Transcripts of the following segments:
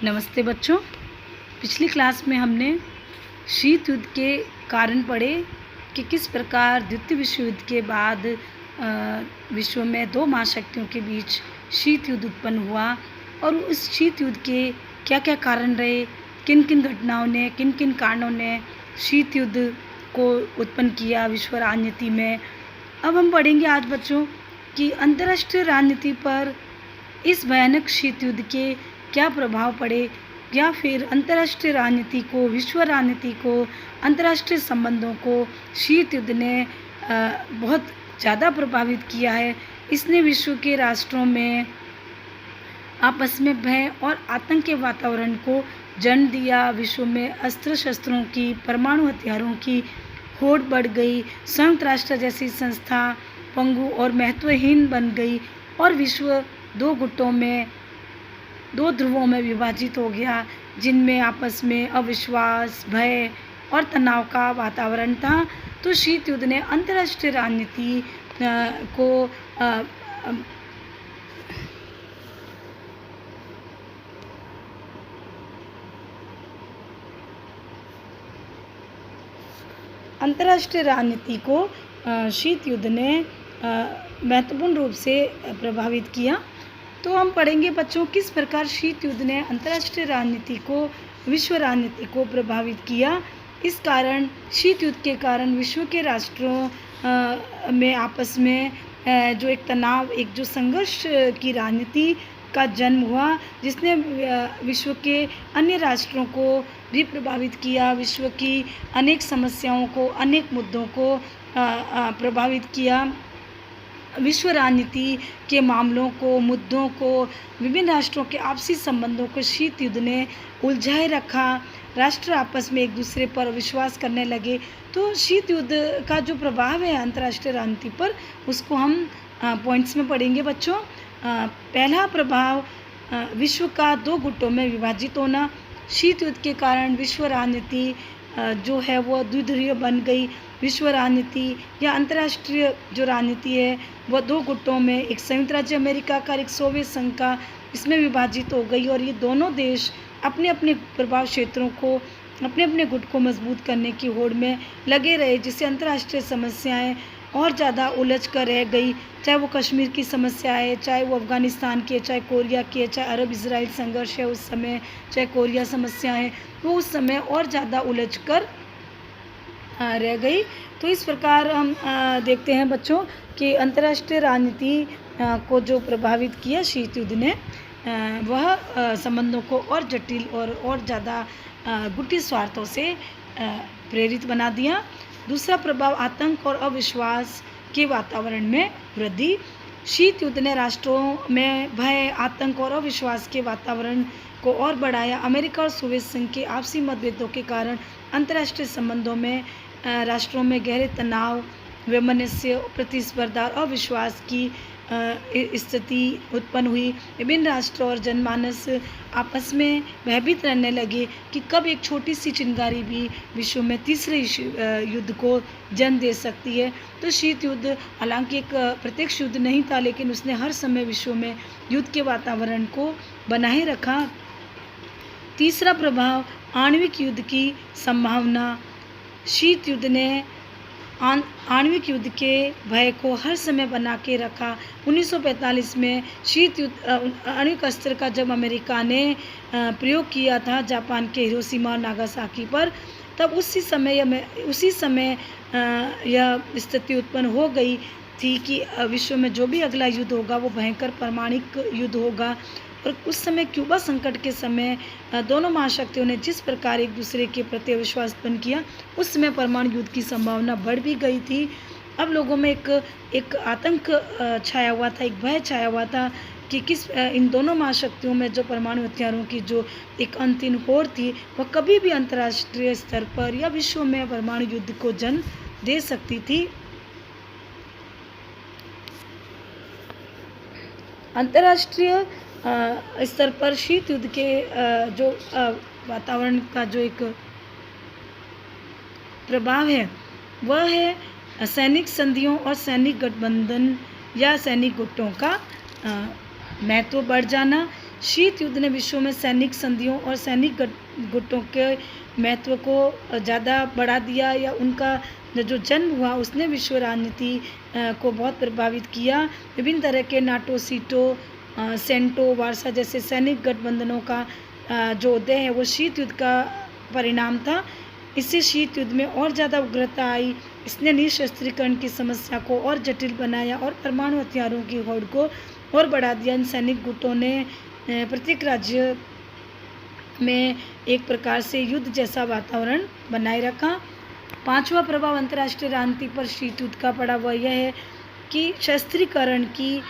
नमस्ते बच्चों। पिछली क्लास में हमने शीत युद्ध के कारण पढ़े कि किस प्रकार द्वितीय विश्व युद्ध के बाद विश्व में दो महाशक्तियों के बीच शीत युद्ध उत्पन्न हुआ और उस शीत युद्ध के क्या क्या कारण रहे, किन किन घटनाओं ने, किन किन कारणों ने शीत युद्ध को उत्पन्न किया विश्व राजनीति में। अब हम पढ़ेंगे आज बच्चों कि अंतर्राष्ट्रीय राजनीति पर इस भयानक शीत युद्ध के क्या प्रभाव पड़े, या फिर अंतर्राष्ट्रीय राजनीति को, विश्व राजनीति को, अंतर्राष्ट्रीय संबंधों को शीत युद्ध ने बहुत ज़्यादा प्रभावित किया है। इसने विश्व के राष्ट्रों में आपस में भय और आतंक के वातावरण को जन्म दिया। विश्व में अस्त्र शस्त्रों की, परमाणु हथियारों की होड़ बढ़ गई। संयुक्त राष्ट्र जैसी संस्था पंगु और महत्वहीन बन गई और विश्व दो ध्रुवों में विभाजित हो गया, जिनमें आपस में अविश्वास, भय और तनाव का वातावरण था। तो शीत युद्ध ने अंतर्राष्ट्रीय राजनीति को शीत युद्ध ने महत्वपूर्ण रूप से प्रभावित किया। तो हम पढ़ेंगे बच्चों किस प्रकार शीत युद्ध ने अंतर्राष्ट्रीय राजनीति को, विश्व राजनीति को प्रभावित किया। इस कारण शीत युद्ध के कारण विश्व के राष्ट्रों में आपस में जो एक तनाव, एक जो संघर्ष की राजनीति का जन्म हुआ, जिसने विश्व के अन्य राष्ट्रों को भी प्रभावित किया, विश्व की अनेक समस्याओं को, अनेक मुद्दों को प्रभावित किया। विश्व राजनीति के मामलों को, मुद्दों को, विभिन्न राष्ट्रों के आपसी संबंधों को शीत युद्ध ने उलझाए रखा। राष्ट्र आपस में एक दूसरे पर विश्वास करने लगे। तो शीत युद्ध का जो प्रभाव है अंतर्राष्ट्रीय राजनीति पर, उसको हम पॉइंट्स में पढ़ेंगे बच्चों। पहला प्रभाव, विश्व का दो गुटों में विभाजित होना। शीत युद्ध के कारण विश्व राजनीति जो है वो द्विध्रुवीय बन गई। विश्व राजनीति या अंतर्राष्ट्रीय जो राजनीति है वह दो गुटों में, एक संयुक्त राज्य अमेरिका का, एक सोवियत संघ का, इसमें विभाजित हो गई। और ये दोनों देश अपने अपने प्रभाव क्षेत्रों को, अपने अपने गुट को मजबूत करने की होड़ में लगे रहे, जिससे अंतर्राष्ट्रीय समस्याएं और ज़्यादा उलझ कर रह गई। चाहे वो कश्मीर की समस्या है, चाहे वो अफ़गानिस्तान की है, चाहे कोरिया की है, चाहे अरब इजराइल संघर्ष है उस समय, चाहे कोरिया समस्या है, वो उस समय और ज़्यादा उलझ कर रह गई। तो इस प्रकार हम देखते हैं बच्चों कि अंतर्राष्ट्रीय राजनीति को जो प्रभावित किया शीत युद्ध ने, वह संबंधों को और जटिल और ज़्यादा गुटी स्वार्थों से प्रेरित बना दिया। दूसरा प्रभाव, आतंक और अविश्वास के वातावरण में वृद्धि। शीत युद्ध ने राष्ट्रों में भय, आतंक और अविश्वास के वातावरण को और बढ़ाया। अमेरिका और सोवियत संघ के आपसी मतभेदों के कारण अंतर्राष्ट्रीय संबंधों में राष्ट्रों में गहरे तनाव, वैमनस्य, प्रतिस्पर्धा और अविश्वास की स्थिति उत्पन्न हुई। विभिन्न राष्ट्र और जनमानस आपस में भयभीत रहने लगे कि कब एक छोटी सी चिंगारी भी विश्व में तीसरे युद्ध को जन्म दे सकती है। तो शीत युद्ध हालांकि एक प्रत्यक्ष युद्ध नहीं था, लेकिन उसने हर समय विश्व में युद्ध के वातावरण को बनाए रखा। तीसरा प्रभाव, आणविक युद्ध की संभावना। शीत युद्ध ने आणविक युद्ध के भय को हर समय बना के रखा। 1945 में शीत युद्ध, आणविक अस्त्र का जब अमेरिका ने प्रयोग किया था जापान के हिरोशिमा और नागासाकी पर, तब उसी समय यह स्थिति उत्पन्न हो गई थी कि विश्व में जो भी अगला युद्ध होगा वो भयंकर परमाणुक युद्ध होगा। और उस समय क्यूबा संकट के समय दोनों महाशक्तियों ने जिस प्रकार एक दूसरे के प्रति अविश्वास उत्पन्न किया, उस समय परमाणु युद्ध की संभावना बढ़ भी गई थी। अब लोगों में एक आतंक छाया हुआ था, एक भय छाया हुआ था कि इन दोनों महाशक्तियों में जो परमाणु हथियारों की जो एक अंतिम होड़ थी, वह कभी भी अंतर्राष्ट्रीय स्तर पर या विश्व में परमाणु युद्ध को जन्म दे सकती थी। अंतर्राष्ट्रीय स्तर पर शीत युद्ध के जो वातावरण का जो एक प्रभाव है, वह है सैनिक संधियों और सैनिक गठबंधन या सैनिक गुटों का महत्व बढ़ जाना। शीत युद्ध ने विश्व में सैनिक संधियों और सैनिक गुटों के महत्व को ज़्यादा बढ़ा दिया, या उनका जो जन्म हुआ उसने विश्व राजनीति को बहुत प्रभावित किया। विभिन्न तरह के नाटो, सीटो, सेंटो, वारसा जैसे सैनिक गठबंधनों का जो उदय है वो शीत युद्ध का परिणाम था। इससे शीत युद्ध में और ज़्यादा उग्रता आई। इसने निशस्त्रीकरण की समस्या को और जटिल बनाया और परमाणु हथियारों की होड़ को और बढ़ा दिया। इन सैनिक गुटों ने प्रत्येक राज्य में एक प्रकार से युद्ध जैसा वातावरण बनाए रखा। पांचवा प्रभाव अंतर्राष्ट्रीय राजनीति पर शीत युद्ध का पड़ा वह यह है कि शस्त्रीकरण की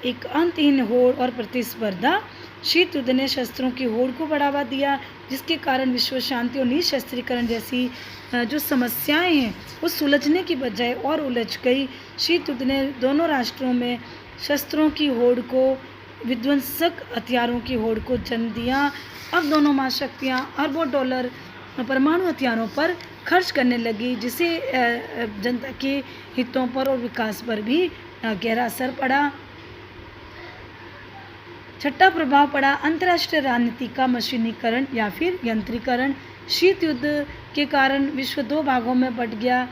एक अंतहीन होड़ और प्रतिस्पर्धा। शीत युद्ध ने शस्त्रों की होड़ को बढ़ावा दिया, जिसके कारण विश्व शांति और निशस्त्रीकरण जैसी जो समस्याएं हैं वो सुलझने की बजाय और उलझ गई। शीत युद्ध ने दोनों राष्ट्रों में शस्त्रों की होड़ को, विध्वंसक हथियारों की होड़ को जन्म दिया। अब दोनों महाशक्तियां अरबों डॉलर परमाणु हथियारों पर खर्च करने लगी, जिससे जनता के हितों पर और विकास पर भी गहरा असर पड़ा। छठा प्रभाव पड़ा अंतर्राष्ट्रीय राजनीति का मशीनीकरण या फिर यंत्रीकरण। शीत युद्ध के कारण विश्व दो भागों में बंट गया।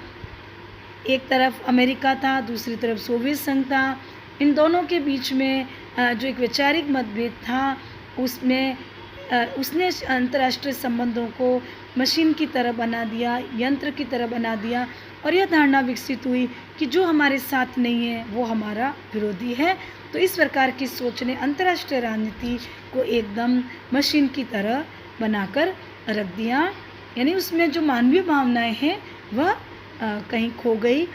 एक तरफ अमेरिका था, दूसरी तरफ सोवियत संघ था। इन दोनों के बीच में जो एक वैचारिक मतभेद था उसने अंतर्राष्ट्रीय संबंधों को मशीन की तरह बना दिया, यंत्र की तरह बना दिया, और यह धारणा विकसित हुई कि जो हमारे साथ नहीं है वो हमारा विरोधी है। तो इस प्रकार की सोच ने अंतर्राष्ट्रीय राजनीति को एकदम मशीन की तरह बनाकर रख दिया, यानी उसमें जो मानवीय भावनाएं हैं वह कहीं खो गई।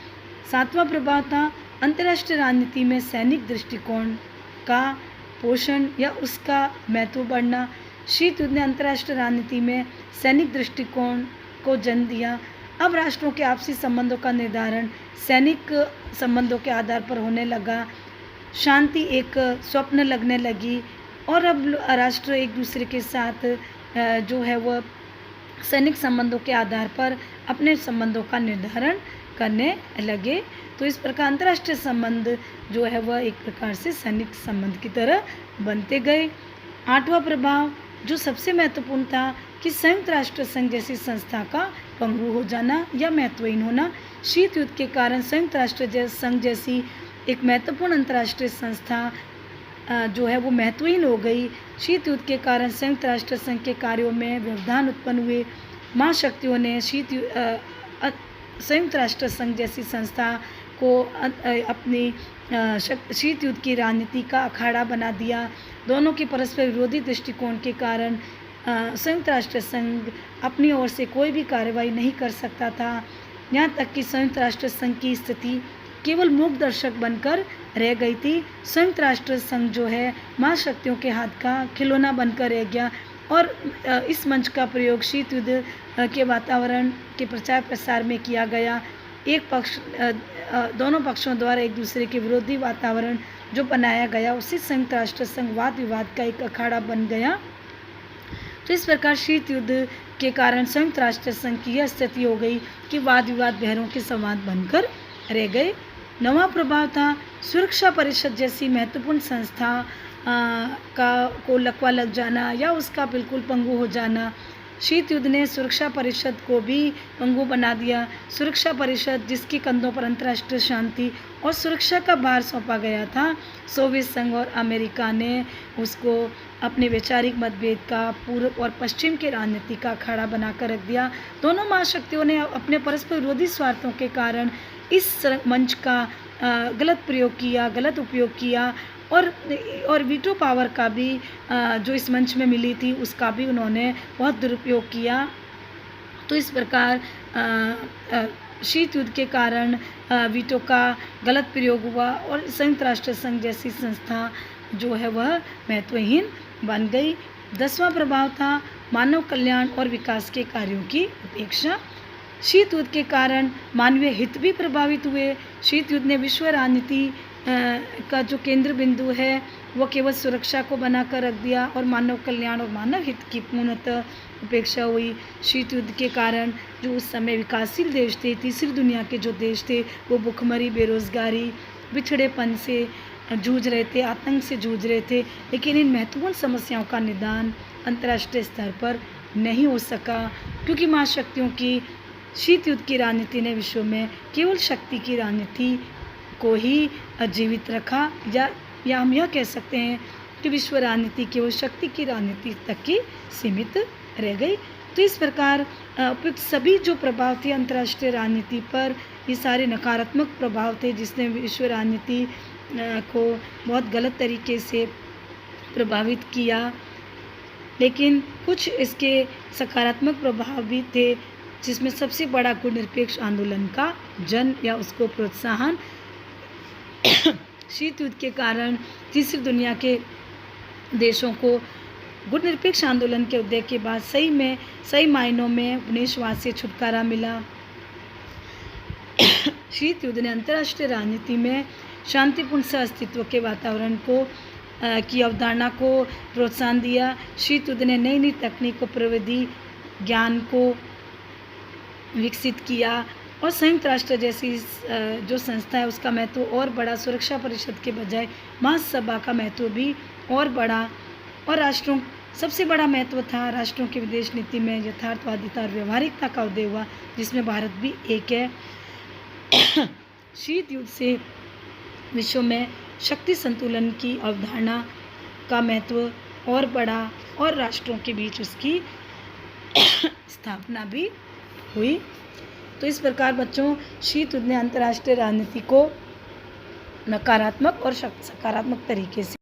सातवां प्रभाव था अंतर्राष्ट्रीय राजनीति में सैनिक दृष्टिकोण का पोषण या उसका महत्व बढ़ना। शीत युद्ध ने अंतर्राष्ट्रीय राजनीति में सैनिक दृष्टिकोण को जन्म दिया। अब राष्ट्रों के आपसी संबंधों का निर्धारण सैनिक संबंधों के आधार पर होने लगा। शांति एक स्वप्न लगने लगी और अब राष्ट्र एक दूसरे के साथ जो है वह सैनिक संबंधों के आधार पर अपने संबंधों का निर्धारण करने लगे। तो इस प्रकार अंतर्राष्ट्रीय संबंध जो है वह एक प्रकार से सैनिक संबंध की तरह बनते गए। आठवां प्रभाव जो सबसे महत्वपूर्ण था कि संयुक्त राष्ट्र संघ जैसी संस्था का पंगु हो जाना या महत्वहीन होना। शीत युद्ध के कारण संयुक्त राष्ट्र संघ जैसी एक महत्वपूर्ण अंतर्राष्ट्रीय संस्था जो है वो महत्वहीन हो गई। शीत युद्ध के कारण संयुक्त राष्ट्र संघ के कार्यों में व्यवधान उत्पन्न हुए। महाशक्तियों ने संयुक्त राष्ट्र संघ जैसी संस्था को अपनी शीत युद्ध की राजनीति का अखाड़ा बना दिया। दोनों की परस्पर विरोधी दृष्टिकोण के कारण संयुक्त राष्ट्र संघ अपनी ओर से कोई भी कार्रवाई नहीं कर सकता था। यहाँ तक कि संयुक्त राष्ट्र संघ की स्थिति केवल मूक दर्शक बनकर रह गई थी। संयुक्त राष्ट्र संघ जो है महाशक्तियों के हाथ का खिलौना बनकर रह गया और इस मंच का प्रयोग शीत युद्ध के वातावरण के प्रचार प्रसार में किया गया। दोनों पक्षों द्वारा एक दूसरे के विरोधी वातावरण जो बनाया गया उससे संयुक्त राष्ट्र संघ वाद विवाद का एक अखाड़ा बन गया। तो इस प्रकार शीत युद्ध के कारण संयुक्त राष्ट्र संघ की यह स्थिति हो गई कि वाद विवाद बहरों के संवाद बनकर रह गए। नवा प्रभाव था सुरक्षा परिषद जैसी महत्वपूर्ण संस्था को लकवा लग जाना या उसका बिल्कुल पंगु हो जाना। शीत युद्ध ने सुरक्षा परिषद को भी पंगु बना दिया। सुरक्षा परिषद जिसके कंधों पर अंतर्राष्ट्रीय शांति और सुरक्षा का भार सौंपा गया था, सोवियत संघ और अमेरिका ने उसको अपने वैचारिक मतभेद का पूर्व और पश्चिम के राजनीति का अखाड़ा बनाकर रख दिया। दोनों महाशक्तियों ने अपने परस्पर विरोधी स्वार्थों के कारण इस मंच का गलत प्रयोग किया, गलत उपयोग किया और वीटो पावर का भी जो इस मंच में मिली थी उसका भी उन्होंने बहुत दुरुपयोग किया। तो इस प्रकार शीत युद्ध के कारण वीटो का गलत प्रयोग हुआ और संयुक्त राष्ट्र संघ जैसी संस्था जो है वह महत्वहीन बन गई। 10वां प्रभाव था मानव कल्याण और विकास के कार्यों की उपेक्षा। शीत युद्ध के कारण मानवीय हित भी प्रभावित हुए। शीत युद्ध ने विश्व राजनीति का जो केंद्र बिंदु है वो केवल सुरक्षा को बनाकर रख दिया और मानव कल्याण और मानव हित की पूर्णतः उपेक्षा हुई। शीत युद्ध के कारण जो उस समय विकासशील देश थे, तीसरी दुनिया के जो देश थे, वो भुखमरी, बेरोजगारी, बिछड़ेपन से जूझ रहे थे, आतंक से जूझ रहे थे, लेकिन इन महत्वपूर्ण समस्याओं का निदान अंतर्राष्ट्रीय स्तर पर नहीं हो सका, क्योंकि महाशक्तियों की शीत युद्ध की राजनीति ने विश्व में केवल शक्ति की राजनीति को ही जीवित रखा, या हम यह कह सकते हैं कि विश्व राजनीति केवल शक्ति की राजनीति तक की सीमित रह गई। तो इस प्रकार उपयुक्त सभी जो प्रभाव थे अंतर्राष्ट्रीय राजनीति पर, ये सारे नकारात्मक प्रभाव थे जिसने विश्व राजनीति को बहुत गलत तरीके से प्रभावित किया, लेकिन कुछ इसके सकारात्मक प्रभाव भी थे, जिसमें सबसे बड़ा गुणनिरपेक्ष आंदोलन का जन्म या उसको प्रोत्साहन। शीत युद्ध के कारण तीसरी दुनिया के देशों को गुणनिरपेक्ष आंदोलन के उदय के बाद सही मायनों में उपनिवेशवाद से छुटकारा मिला। शीत युद्ध ने अंतर्राष्ट्रीय राजनीति में शांतिपूर्ण सहअस्तित्व के वातावरण की अवधारणा को प्रोत्साहन दिया। शीत युद्ध ने नई तकनीक और प्रविधि ज्ञान को विकसित किया, और संयुक्त राष्ट्र जैसी जो संस्था है उसका महत्व और बढ़ा। सुरक्षा परिषद के बजाय महासभा का महत्व भी और बढ़ा, और राष्ट्रों सबसे बड़ा महत्व था राष्ट्रों की विदेश नीति में यथार्थवादिता और व्यवहारिकता का उदय हुआ, जिसमें भारत भी एक है। शीत युद्ध से विश्व में शक्ति संतुलन की अवधारणा का महत्व और बढ़ा, और राष्ट्रों के बीच उसकी स्थापना भी हुई। तो इस प्रकार बच्चों, शीत युद्ध ने अंतर्राष्ट्रीय राजनीति को नकारात्मक और सकारात्मक तरीके से